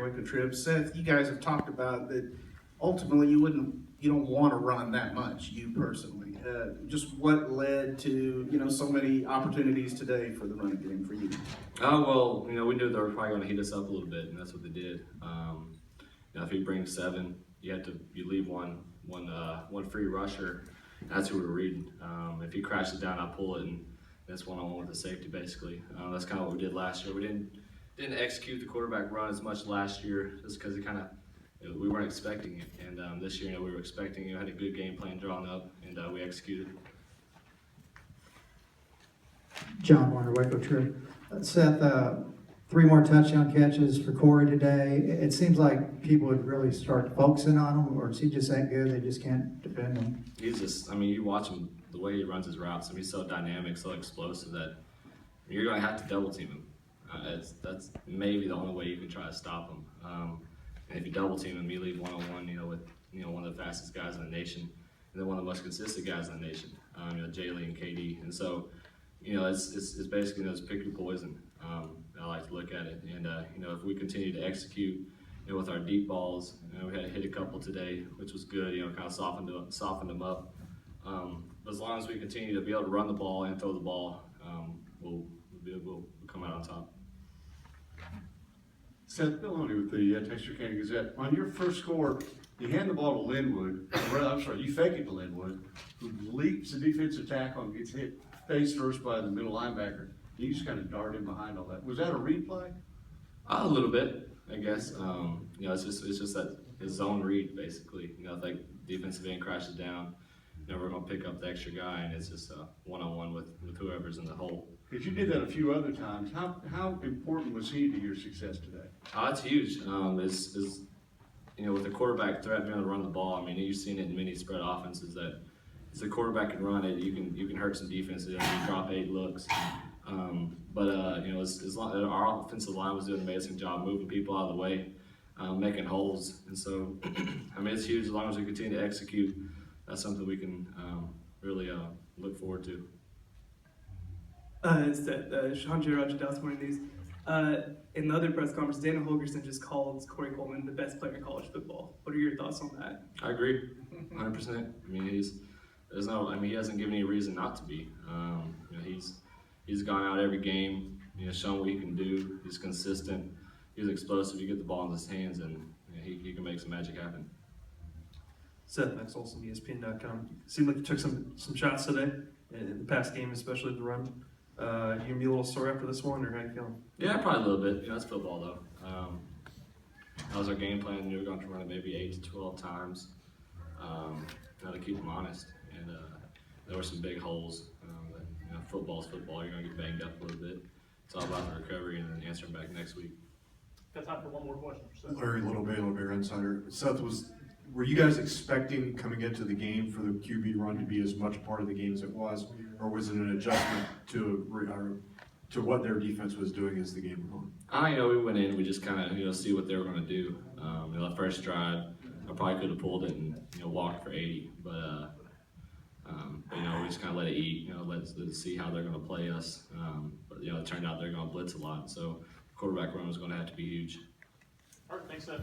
Waco trip. Seth, you guys have talked about that ultimately you don't want to run that much, you personally. Just what led to, so many opportunities today for the running game for you? Oh, well, we knew they were probably going to heat us up a little bit, and that's what they did. If you bring 7, you leave one free rusher. That's who we're reading. If he crashes down, I pull it, and that's one-on-one with the safety, basically. That's kind of what we did last year. We didn't execute the quarterback run as much last year, just because we weren't expecting it. And this year, we were expecting it. Had a good game plan drawn up, and we executed. John Warner, Waco Trip. Seth, 3 more touchdown catches for Corey today. It seems like people would really start focusing on him, or is he just that good they just can't defend him? He's just, you watch him, the way he runs his routes, he's so dynamic, so explosive that you're going to have to double team him. That's maybe the only way you can try to stop him. And if you double team him, you leave one-on-one, with one of the fastest guys in the nation, and then one of the most consistent guys in the nation, Jaylee and KD. And so, it's basically just pick your poison. I like to look at it, and if we continue to execute, with our deep balls, we had to hit a couple today, which was good. Kind of softened them up. But as long as we continue to be able to run the ball and throw the ball, we'll come out on top. Seth, Bill Loney with the Texarkana Gazette. On your first score, you hand the ball to Linwood, you fake it to Linwood, who leaps the defensive tackle and gets hit face first by the middle linebacker. You just kind of dart in behind all that. Was that a replay? A little bit, I guess. It's just that his zone read, basically. If like defensive end crashes down, we're going to pick up the extra guy, and it's just a one-on-one with whoever's in the hole. Because you did that a few other times. How important was he to your success today? It's huge. With the quarterback threat being able to run the ball, you've seen it in many spread offenses that if the quarterback can run it, you can hurt some defenses. You drop 8 looks. As long our offensive line was doing an amazing job moving people out of the way, making holes, and so it's huge. As long as we continue to execute, that's something we can really look forward to. It's Sean J. Roger, Dallas Morning News. In the other press conference, Dana Holgerson just called Corey Coleman the best player in college football. What are your thoughts on that? I agree, 100%. He hasn't given any reason not to be. He's gone out every game, shown what he can do. He's consistent. He's explosive. You get the ball in his hands, and he can make some magic happen. Seth, Max Olson, ESPN.com. Seemed like you took some shots today in the past game, especially the run. You gonna be a little sore after this one, or how you feeling? Yeah, probably a little bit. It's football, though. That was our game plan. We were going to run it maybe 8 to 12 times to keep them honest. And there were some big holes. Football's football. You're going to get banged up a little bit. It's all about the recovery and then answering back next week. Got time for one more question for Seth. Larry Little, Baylor Bear Insider. Seth, were you guys expecting coming into the game for the QB run to be as much part of the game as it was, or was it an adjustment to what their defense was doing as the game went on? We went in. We just kind of see what they were going to do. The first drive, I probably could have pulled it and walked for 80, but we just kind of let it eat. Let's see how they're going to play us. But it turned out they're going to blitz a lot, so the quarterback run was going to have to be huge. All right, thanks, Seth.